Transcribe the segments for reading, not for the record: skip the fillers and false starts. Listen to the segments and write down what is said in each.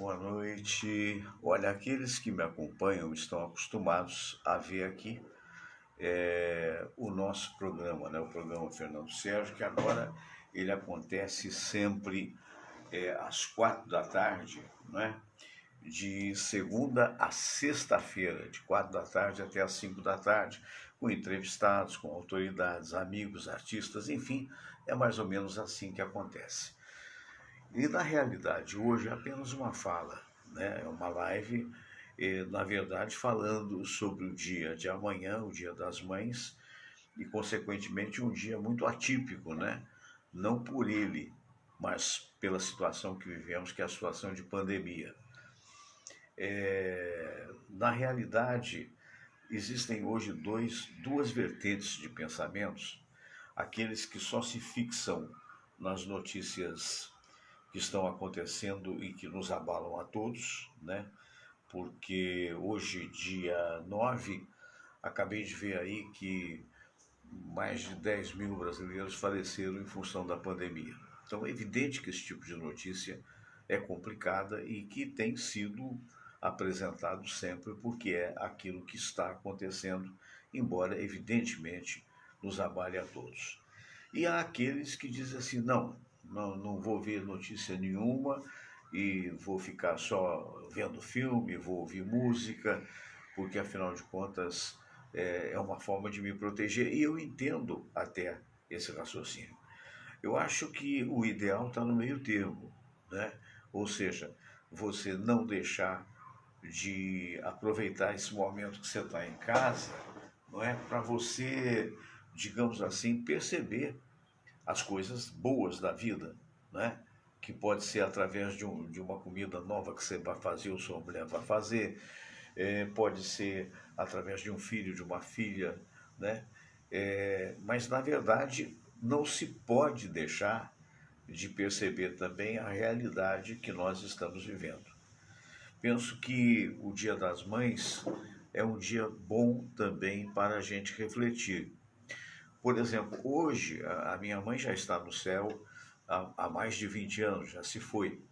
Boa noite. Olha, aqueles que me acompanham estão acostumados a ver aqui o nosso programa, né? O programa Fernando Sérgio, que agora ele acontece sempre às 4 da tarde, né? De segunda a sexta-feira, de 4 da tarde até às 5 da tarde, com entrevistados, com autoridades, amigos, artistas, enfim, é mais ou menos assim que acontece. E na realidade, hoje é apenas uma fala, né? É uma live, na verdade, falando sobre o dia de amanhã, o Dia das Mães, e consequentemente um dia muito atípico, né? Não por ele, mas pela situação que vivemos, que é a situação de pandemia. Na realidade, existem hoje duas vertentes de pensamentos, aqueles que só se fixam nas notícias que estão acontecendo e que nos abalam a todos, né? Porque hoje, dia 9, acabei de ver aí que mais de 10 mil brasileiros faleceram em função da pandemia. Então é evidente que esse tipo de notícia é complicada e que tem sido apresentado sempre porque é aquilo que está acontecendo, embora evidentemente nos abale a todos. E há aqueles que dizem assim, não vou ver notícia nenhuma e vou ficar só vendo filme, vou ouvir música, porque afinal de contas é uma forma de me proteger. E eu entendo até esse raciocínio. Eu acho que o ideal está no meio termo, né? Ou seja, você não deixar de aproveitar esse momento que você está em casa, não é? Para você, digamos assim, perceber as coisas boas da vida, né? Que pode ser através de uma comida nova que você vai fazer ou sua mulher vai fazer, pode ser através de um filho, de uma filha, né? Mas, na verdade, não se pode deixar de perceber também a realidade que nós estamos vivendo. Penso que o Dia das Mães é um dia bom também para a gente refletir. Por exemplo, hoje a minha mãe já está no céu há mais de 20 anos, já se foi.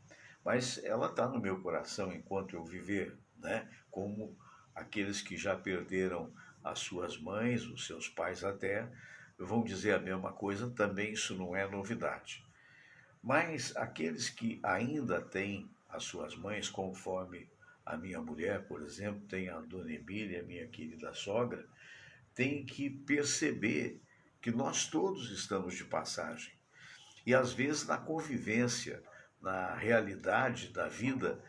Mas ela está no meu coração enquanto eu viver, né? Como aqueles que já perderam as suas mães, os seus pais até, vão dizer a mesma coisa, também isso não é novidade. Mas aqueles que ainda têm as suas mães, conforme a minha mulher, por exemplo, tem a dona Emília, minha querida sogra, tem que perceber que nós todos estamos de passagem. E às vezes na convivência, na realidade da vida,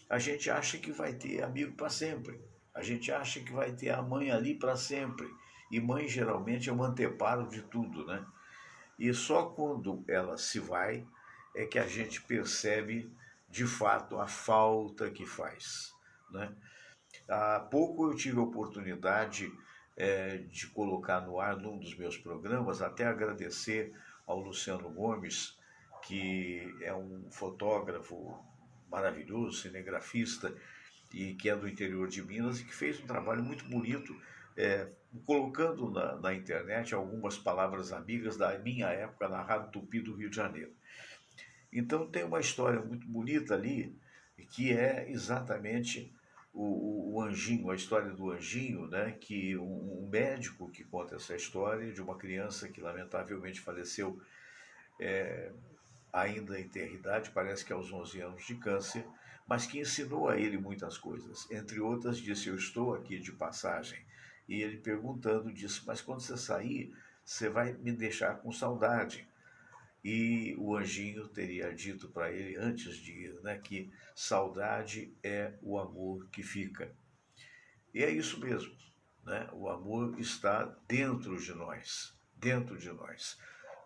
a gente acha que vai ter amigo para sempre. A gente acha que vai ter a mãe ali para sempre. E mãe geralmente é o anteparo de tudo, né? E só quando ela se vai é que a gente percebe de fato a falta que faz, né? Há pouco eu tive a oportunidade de colocar no ar num dos meus programas, até agradecer ao Luciano Gomes, que é um fotógrafo maravilhoso, cinegrafista, e que é do interior de Minas, e que fez um trabalho muito bonito, colocando na internet algumas palavras amigas da minha época na Rádio Tupi do Rio de Janeiro. Então tem uma história muito bonita ali, que é exatamente o anjinho, a história do anjinho, né? Que um médico que conta essa história de uma criança que lamentavelmente faleceu ainda em ter idade, parece que aos 11 anos de câncer, mas que ensinou a ele muitas coisas. Entre outras, disse: Eu estou aqui de passagem. E ele perguntando disse: Mas quando você sair, você vai me deixar com saudade. E o anjinho teria dito para ele antes de ir, né, que saudade é o amor que fica. E é isso mesmo, né? O amor está dentro de nós, dentro de nós.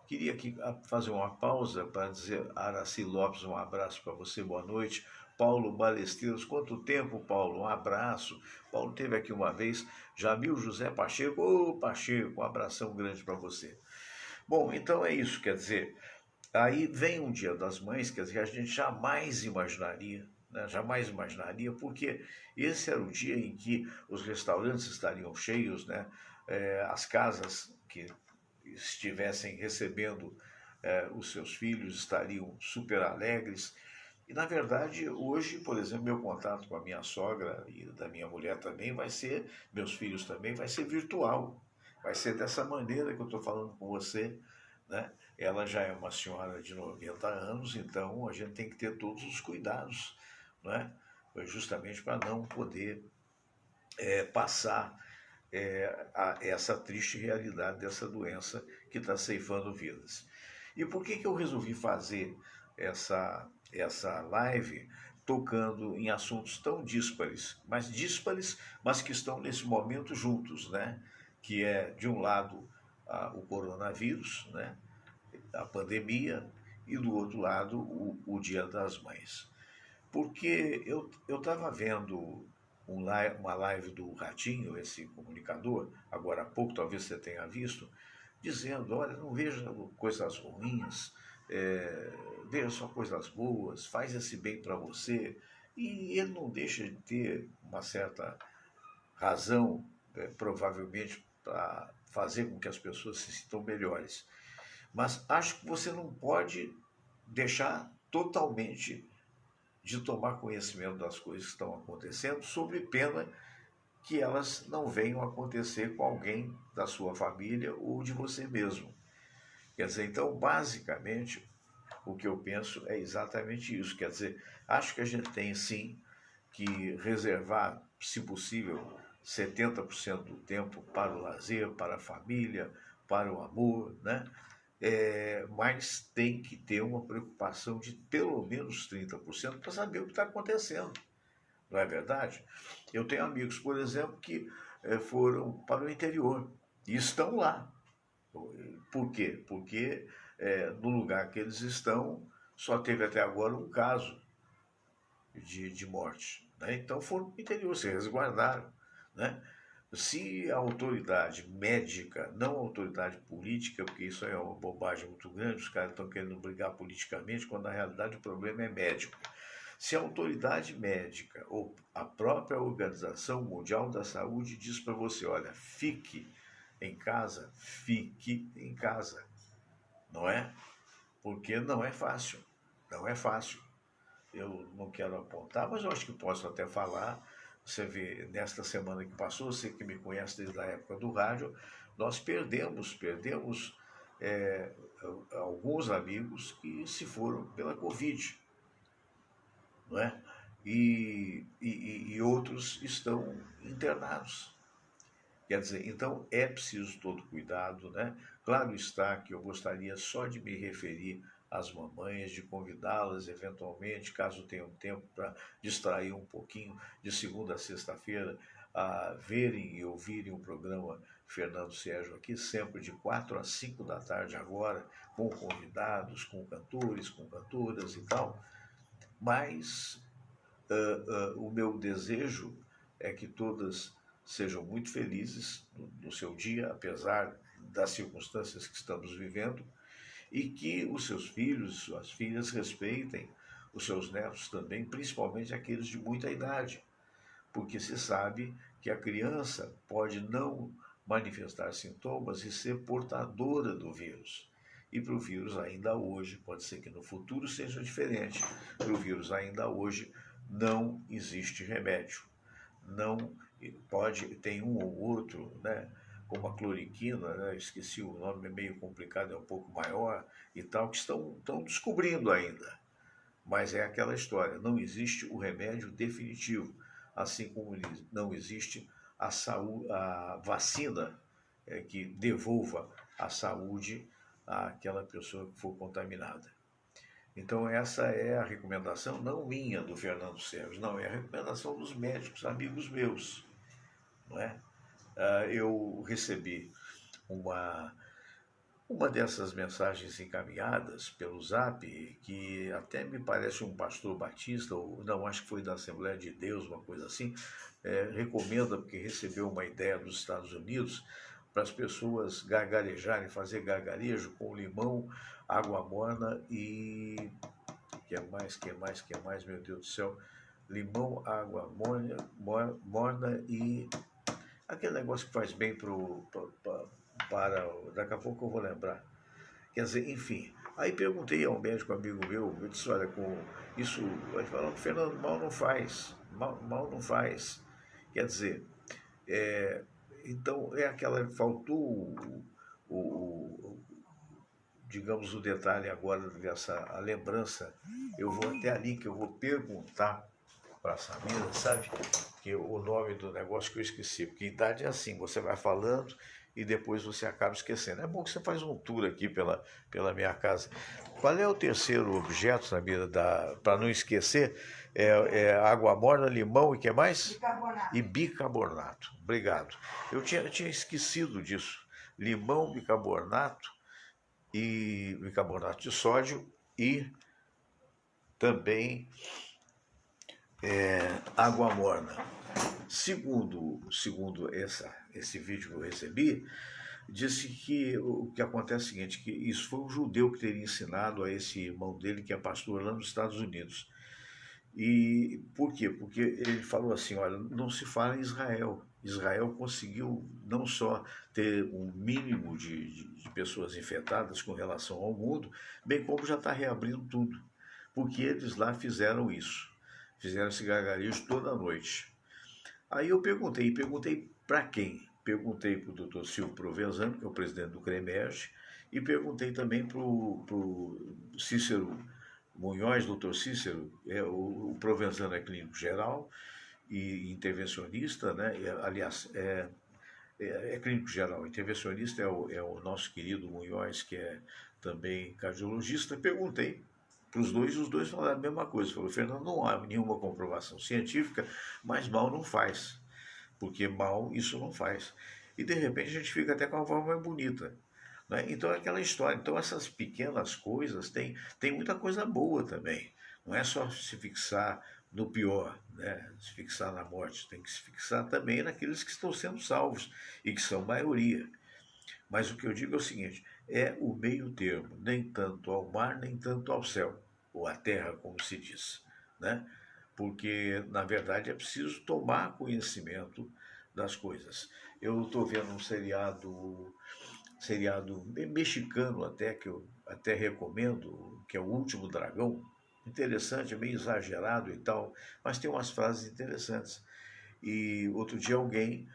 Queria aqui fazer uma pausa para dizer a Araci Lopes, um abraço para você, boa noite. Paulo Balesteiros, quanto tempo, Paulo? Um abraço. Paulo teve aqui uma vez. Jamil José Pacheco, ô Pacheco, um abração grande para você. Bom, então é isso, quer dizer, aí vem um Dia das Mães, quer dizer, a gente jamais imaginaria, né? Jamais imaginaria, porque esse era o dia em que os restaurantes estariam cheios, né? As casas que estivessem recebendo os seus filhos estariam super alegres, E, na verdade, hoje, por exemplo, meu contato com a minha sogra e da minha mulher também vai ser, meus filhos também, vai ser virtual. Vai ser dessa maneira que eu estou falando com você, né? Ela já é uma senhora de 90 anos, então a gente tem que ter todos os cuidados, né? Justamente para não poder passar essa triste realidade dessa doença que está ceifando vidas. E por que eu resolvi fazer essa live tocando em assuntos tão díspares, mas que estão nesse momento juntos, né? Que é, de um lado, o coronavírus, né? A pandemia, e do outro lado, o Dia das Mães. Porque eu estava vendo uma live do Ratinho, esse comunicador, agora há pouco, talvez você tenha visto, dizendo, olha, não veja coisas ruins, é, veja só coisas boas, faz esse bem para você. E ele não deixa de ter uma certa razão, provavelmente, para fazer com que as pessoas se sintam melhores. Mas acho que você não pode deixar totalmente de tomar conhecimento das coisas que estão acontecendo, sob pena que elas não venham a acontecer com alguém da sua família ou de você mesmo. Quer dizer, então, basicamente, o que eu penso é exatamente isso. Quer dizer, acho que a gente tem sim que reservar, se possível, 70% do tempo para o lazer, para a família, para o amor, né? Mas tem que ter uma preocupação de pelo menos 30% para saber o que está acontecendo, não é verdade? Eu tenho amigos, por exemplo, que foram para o interior e estão lá. Por quê? Porque no lugar que eles estão só teve até agora um caso de morte. Né? Então foram para o interior, se resguardaram. Né? Se a autoridade médica, não a autoridade política, porque isso é uma bobagem muito grande, os caras estão querendo brigar politicamente, quando na realidade o problema é médico. Se a autoridade médica ou a própria Organização Mundial da Saúde diz para você, olha, fique em casa, não é? Porque não é fácil, não é fácil. Eu não quero apontar, mas eu acho que posso até falar. Você vê, nesta semana que passou, você que me conhece desde a época do rádio, nós perdemos é, alguns amigos que se foram pela Covid, não é? E outros estão internados. Quer dizer, então é preciso todo cuidado, né? Claro está que eu gostaria só de me referir às mamães, de convidá-las eventualmente, caso tenham tempo para distrair um pouquinho, de segunda a sexta-feira, a verem e ouvirem o programa Fernando Sérgio aqui, sempre de 4 às 5 da tarde agora, com convidados, com cantores, com cantoras e tal. Mas o meu desejo é que todas sejam muito felizes no seu dia, apesar das circunstâncias que estamos vivendo, e que os seus filhos e suas filhas respeitem os seus netos também, principalmente aqueles de muita idade, porque se sabe que a criança pode não manifestar sintomas e ser portadora do vírus. E para o vírus ainda hoje, pode ser que no futuro seja diferente, para o vírus ainda hoje não existe remédio. Não pode, tem um ou outro, né? Como a cloriquina, né? Esqueci o nome, é meio complicado, é um pouco maior e tal, que estão descobrindo ainda. Mas é aquela história, não existe o remédio definitivo, assim como não existe a vacina que devolva a saúde àquela pessoa que for contaminada. Então essa é a recomendação, não minha, do Fernando Sérgio, não, é a recomendação dos médicos, amigos meus. Não é? Eu recebi uma, uma dessas mensagens encaminhadas pelo Zap, que até me parece um pastor batista, ou não, acho que foi da Assembleia de Deus, uma coisa assim, recomenda, porque recebeu uma ideia dos Estados Unidos, para as pessoas gargarejarem, fazer gargarejo com limão, água morna e que é mais, meu Deus do céu? Limão, água morna e aquele negócio que faz bem para. Daqui a pouco eu vou lembrar. Quer dizer, enfim, Aí perguntei a um médico amigo meu, eu disse, olha, com isso, ele falou, Fernando, mal não faz, mal não faz. Quer dizer, é, então é aquela, faltou o, digamos, o detalhe agora dessa a lembrança. Eu vou até ali que eu vou perguntar para a Samira, sabe? Que o nome do negócio que eu esqueci, porque idade é assim, você vai falando e depois você acaba esquecendo. É bom que você faz um tour aqui pela minha casa. Qual é o terceiro objeto, Samira, para não esquecer? É água morna, limão e que mais? Bicarbonato. E bicarbonato. Obrigado. Eu tinha esquecido disso. Limão, bicarbonato de sódio e também água morna. Segundo esse vídeo que eu recebi, disse que o que acontece é o seguinte, que isso foi um judeu que teria ensinado a esse irmão dele, que é pastor lá nos Estados Unidos. E por quê? Porque ele falou assim, olha, não se fala em Israel. Israel conseguiu não só ter um mínimo de pessoas infectadas com relação ao mundo, bem como já está reabrindo tudo. Porque eles lá fizeram isso. Fizeram esse gargarejo toda noite. Aí eu perguntei para quem? Perguntei para o doutor Silvio Provenzano, que é o presidente do CREMERGE, e perguntei também para o Cícero Munhoz, doutor Cícero, o Provenzano é clínico geral e intervencionista, né? Aliás, é clínico geral, intervencionista é o nosso querido Munhoz, que é também cardiologista. Perguntei para os dois falaram a mesma coisa. Falou, Fernando, não há nenhuma comprovação científica, mas mal não faz, porque mal isso não faz. E de repente a gente fica até com a voz mais bonita. Né? Então é aquela história. Então essas pequenas coisas tem muita coisa boa também. Não é só se fixar no pior, né? Se fixar na morte, tem que se fixar também naqueles que estão sendo salvos e que são maioria. Mas o que eu digo é o seguinte: é o meio termo, nem tanto ao mar, nem tanto ao céu, ou à terra, como se diz. Né? Porque, na verdade, é preciso tomar conhecimento das coisas. Eu estou vendo um seriado mexicano até, que eu até recomendo, que é O Último Dragão. Interessante, é meio exagerado e tal, mas tem umas frases interessantes. E outro dia alguém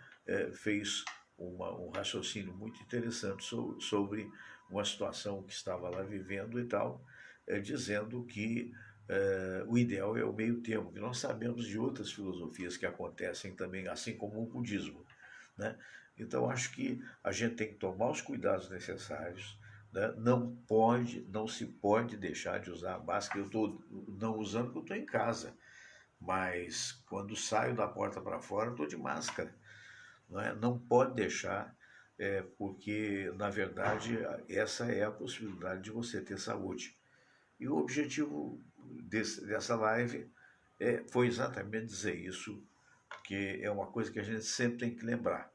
fez um raciocínio muito interessante sobre uma situação que estava lá vivendo e tal, dizendo que o ideal é o meio termo, que nós sabemos de outras filosofias que acontecem também, assim como o budismo. Né? Então acho que a gente tem que tomar os cuidados necessários, né? Não se pode deixar de usar a máscara. Eu estou não usando porque eu estou em casa, mas quando saio da porta para fora estou de máscara. Não, não pode deixar, porque na verdade essa é a possibilidade de você ter saúde. E o objetivo dessa live foi exatamente dizer isso, que é uma coisa que a gente sempre tem que lembrar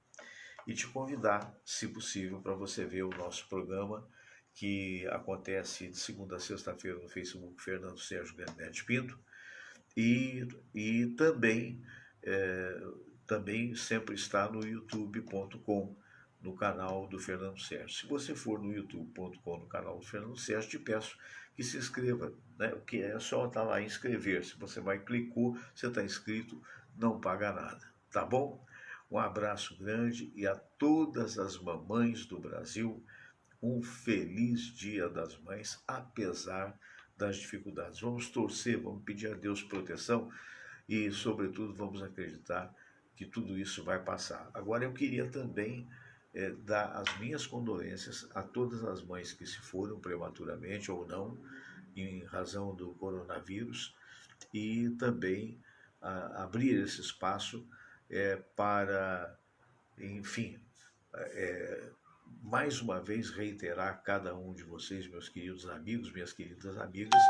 e te convidar, se possível, para você ver o nosso programa, que acontece de segunda a sexta-feira no Facebook Fernando Sérgio Granete Pinto, e também sempre está no youtube.com, no canal do Fernando Sérgio. Se você for no youtube.com, no canal do Fernando Sérgio, te peço que se inscreva, né? O que é só estar lá e inscrever-se. Você vai, clicou, você está inscrito, não paga nada, tá bom? Um abraço grande e a todas as mamães do Brasil, um feliz Dia das Mães, apesar das dificuldades. Vamos torcer, vamos pedir a Deus proteção e, sobretudo, vamos acreditar que tudo isso vai passar. Agora, eu queria também dar as minhas condolências a todas as mães que se foram prematuramente ou não, em razão do coronavírus, e também abrir esse espaço para, enfim, mais uma vez reiterar a cada um de vocês, meus queridos amigos, minhas queridas amigas,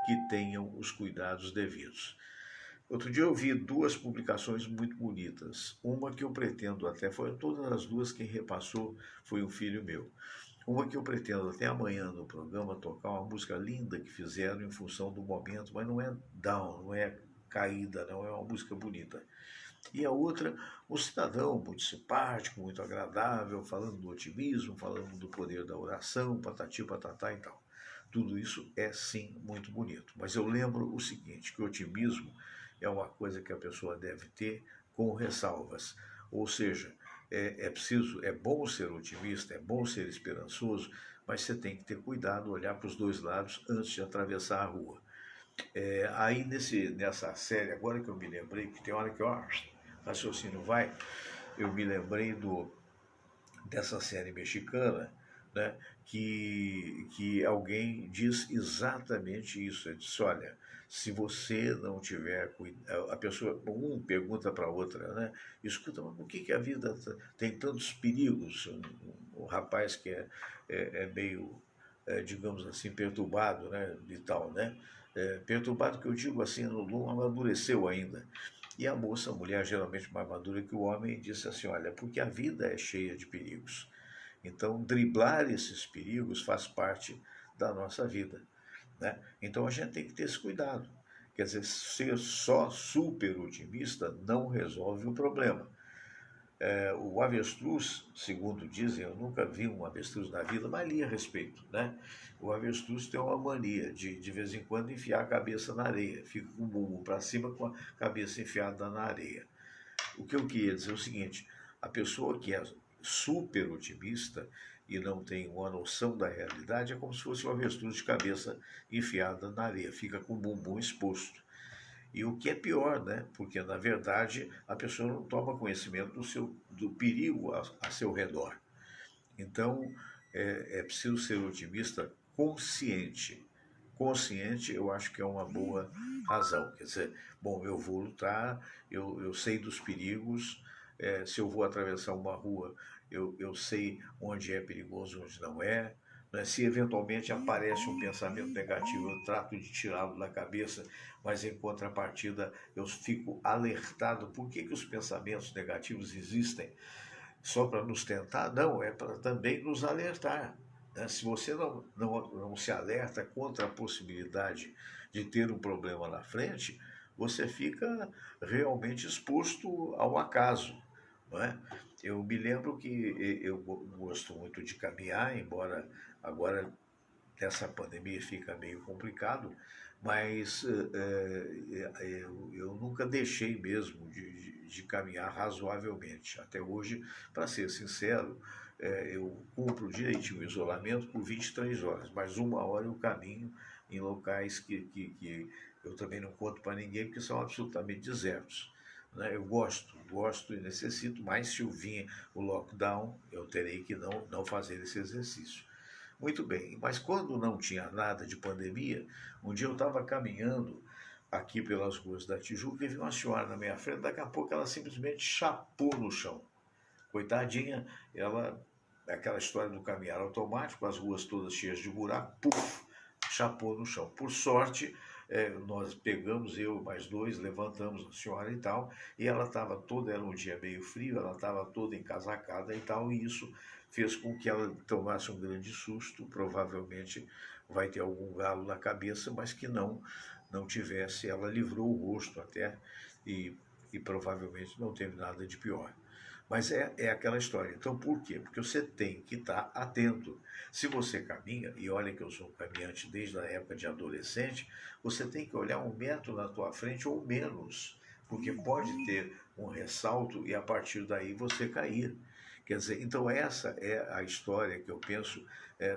que tenham os cuidados devidos. Outro dia eu vi duas publicações muito bonitas. Uma que eu pretendo até, foi todas as duas quem repassou foi um filho meu. Uma que eu pretendo até amanhã no programa tocar uma música linda que fizeram em função do momento, mas não é down, não é caída, não, é uma música bonita. E a outra, um cidadão muito simpático, muito agradável, falando do otimismo, falando do poder da oração, patati patatá e tal. Tudo isso é sim muito bonito. Mas eu lembro o seguinte, que o otimismo é uma coisa que a pessoa deve ter com ressalvas. Ou seja, é bom ser otimista, é bom ser esperançoso, mas você tem que ter cuidado, olhar para os dois lados antes de atravessar a rua. Aí nessa série, agora que eu me lembrei, que tem hora que o raciocínio vai, eu me lembrei dessa série mexicana, né, que alguém diz exatamente isso. Ele disse, olha, se você não tiver cuidado, a pessoa, um pergunta para a outra, né, escuta, mas por que a vida tem tantos perigos? Um rapaz que é meio, digamos assim, perturbado, né, e tal, né, perturbado que eu digo assim, não amadureceu ainda. E a moça, a mulher geralmente mais madura que o homem, disse assim: olha, porque a vida é cheia de perigos. Então, driblar esses perigos faz parte da nossa vida. Né? Então, a gente tem que ter esse cuidado. Quer dizer, ser só super otimista não resolve o problema. O avestruz, segundo dizem, eu nunca vi um avestruz na vida, mas li a respeito, né? O avestruz tem uma mania de vez em quando enfiar a cabeça na areia, fica com o bumbum para cima com a cabeça enfiada na areia. O que eu queria dizer é o seguinte: a pessoa que é super otimista e não tem uma noção da realidade é como se fosse um avestruz de cabeça enfiada na areia, fica com o bumbum exposto. E o que é pior, né? Porque na verdade a pessoa não toma conhecimento do perigo a seu redor. Então é preciso ser otimista consciente. Consciente, eu acho que é uma boa razão. Quer dizer, bom, eu vou lutar, eu sei dos perigos, se eu vou atravessar uma rua, eu sei onde é perigoso, onde não é. Né? Se eventualmente aparece um pensamento negativo, eu trato de tirá-lo da cabeça, mas em contrapartida eu fico alertado. Por que os pensamentos negativos existem? Só para nos tentar? Não, é para também nos alertar. Né? Se você não se alerta contra a possibilidade de ter um problema na frente, você fica realmente exposto ao acaso. Não é? Eu me lembro que eu gosto muito de caminhar, embora agora nessa pandemia fica meio complicado, mas eu nunca deixei mesmo de caminhar razoavelmente. Até hoje, para ser sincero, eu cumpro direitinho o isolamento por 23 horas, mas uma hora eu caminho em locais que eu também não conto para ninguém, porque são absolutamente desertos. Né? Eu gosto e necessito, mas se eu vir o lockdown, eu terei que não fazer esse exercício. Muito bem, mas quando não tinha nada de pandemia, um dia eu estava caminhando aqui pelas ruas da Tijuca e vi uma senhora na minha frente, daqui a pouco ela simplesmente chapou no chão. Coitadinha, ela, aquela história do caminhar automático, as ruas todas cheias de buraco, puf, chapou no chão. Por sorte, nós pegamos, eu e mais dois, levantamos a senhora e tal, e ela estava toda, era um dia meio frio, ela estava toda encasacada e tal, e isso fez com que ela tomasse um grande susto, provavelmente vai ter algum galo na cabeça, mas que não tivesse, ela livrou o rosto até, e, e provavelmente não teve nada de pior. Mas é aquela história. Então, por quê? Porque você tem que estar atento. Se você caminha, e olha que eu sou um caminhante desde a época de adolescente, você tem que olhar 1 metro na tua frente ou menos, porque pode ter um ressalto e a partir daí você cair. Quer dizer, então essa é a história que eu penso,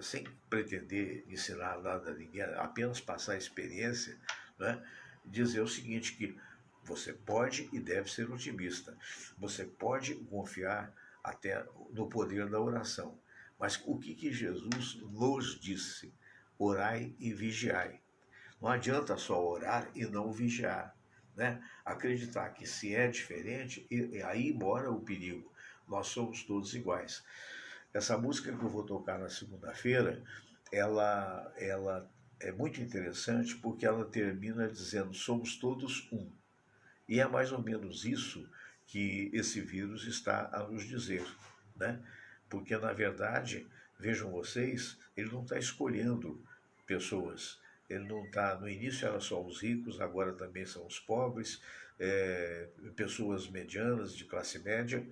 sem pretender ensinar nada a ninguém, apenas passar a experiência, né? Dizer o seguinte, que você pode e deve ser otimista. Você pode confiar até no poder da oração. Mas o que Jesus nos disse? Orai e vigiai. Não adianta só orar e não vigiar. Né? Acreditar que se é diferente, e aí mora o perigo. Nós somos todos iguais. Essa música que eu vou tocar na segunda-feira, ela é muito interessante porque ela termina dizendo: somos todos um. E é mais ou menos isso que esse vírus está a nos dizer, né? Porque, na verdade, vejam vocês, ele não está escolhendo pessoas. Ele não está. No início era só os ricos, agora também são os pobres, pessoas medianas, de classe média,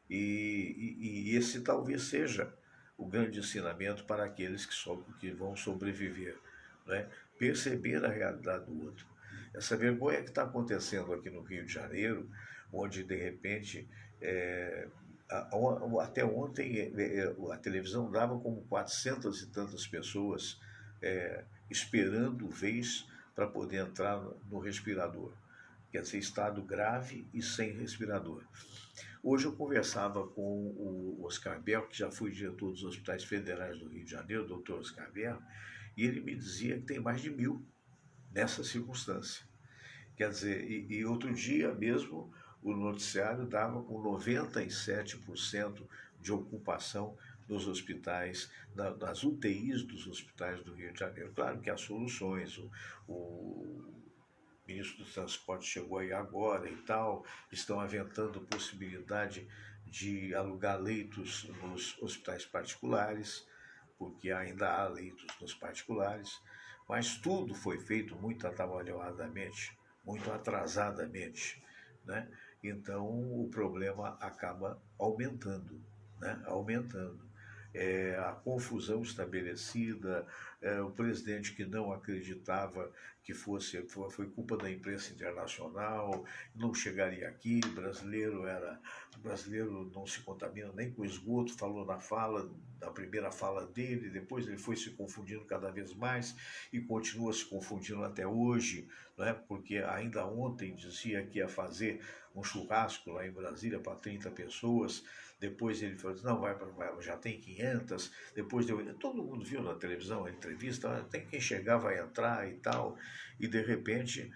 e esse talvez seja o grande ensinamento para aqueles que vão sobreviver, né? Perceber a realidade do outro. Essa vergonha que está acontecendo aqui no Rio de Janeiro, onde de repente, é, até ontem, a televisão dava como 400 e tantas pessoas esperando vez para poder entrar no respirador. Quer dizer, estado grave e sem respirador. Hoje eu conversava com o Oscar Bel, que já foi diretor dos hospitais federais do Rio de Janeiro, o doutor Oscar Bel, e ele me dizia que tem mais de 1.000 nessa circunstância. Quer dizer, e outro dia mesmo o noticiário dava com 97% de ocupação nos hospitais, nas UTIs dos hospitais do Rio de Janeiro. Claro que há soluções, o ministro do Transporte chegou aí agora e tal, estão aventando possibilidade de alugar leitos nos hospitais particulares, porque ainda há leitos nos particulares, mas tudo foi feito muito atabalhoadamente, muito atrasadamente, né? Então o problema acaba aumentando, né? Aumentando. A confusão estabelecida, o presidente que não acreditava que foi culpa da imprensa internacional, não chegaria aqui, brasileiro não se contamina nem com esgoto, falou na primeira fala dele, depois ele foi se confundindo cada vez mais e continua se confundindo até hoje, né? Porque ainda ontem dizia que ia fazer um churrasco lá em Brasília para 30 pessoas, depois ele falou assim, não, já tem 500, todo mundo viu na televisão a entrevista, tem quem chegar vai entrar e tal, e de repente,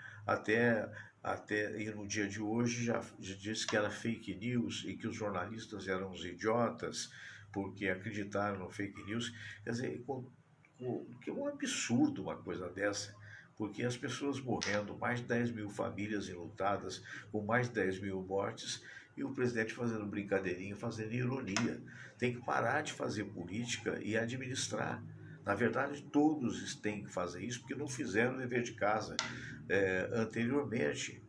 e no dia de hoje já disse que era fake news e que os jornalistas eram os idiotas porque acreditaram no fake news. Quer dizer, que é um absurdo uma coisa dessa, porque as pessoas morrendo, mais de 10.000 famílias enlutadas, com mais de 10.000 mortes, e o presidente fazendo brincadeirinha, fazendo ironia. Tem que parar de fazer política e administrar. Na verdade, todos têm que fazer isso, porque não fizeram o dever de casa anteriormente.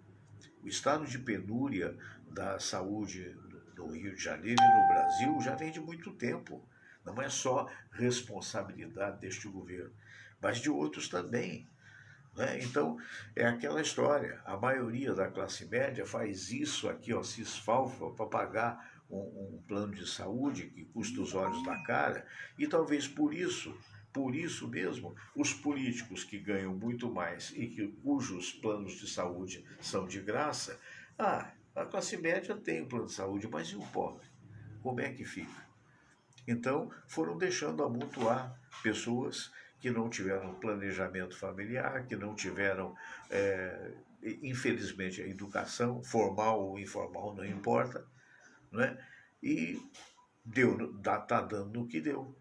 O estado de penúria da saúde no Rio de Janeiro e no Brasil já vem de muito tempo. Não é só responsabilidade deste governo, mas de outros também, né? Então, é aquela história. A maioria da classe média faz isso aqui, ó, se esfalfa para pagar um plano de saúde que custa os olhos da cara, e talvez por isso mesmo, os políticos que ganham muito mais e cujos planos de saúde são de graça, a classe média tem um plano de saúde, mas e o pobre? Como é que fica? Então, foram deixando amontoar pessoas que não tiveram planejamento familiar, que não tiveram, infelizmente, a educação, formal ou informal, não importa, né? E está dando no que deu.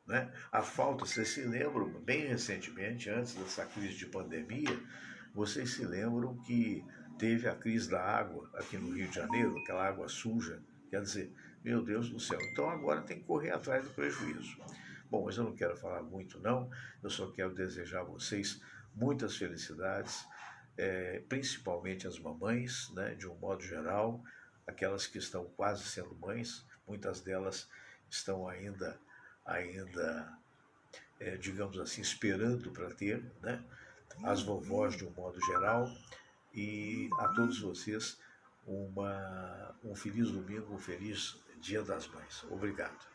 Né? A falta, vocês se lembram, bem recentemente, antes dessa crise de pandemia, vocês se lembram que teve a crise da água aqui no Rio de Janeiro, aquela água suja. Quer dizer, meu Deus do céu. Então agora tem que correr atrás do prejuízo. Bom, mas eu não quero falar muito, não. Eu só quero desejar a vocês muitas felicidades, principalmente as mamães, né, de um modo geral, aquelas que estão quase sendo mães, muitas delas estão ainda digamos assim, esperando para ter, né? As vovós de um modo geral, e a todos vocês um feliz domingo, um feliz Dia das Mães. Obrigado.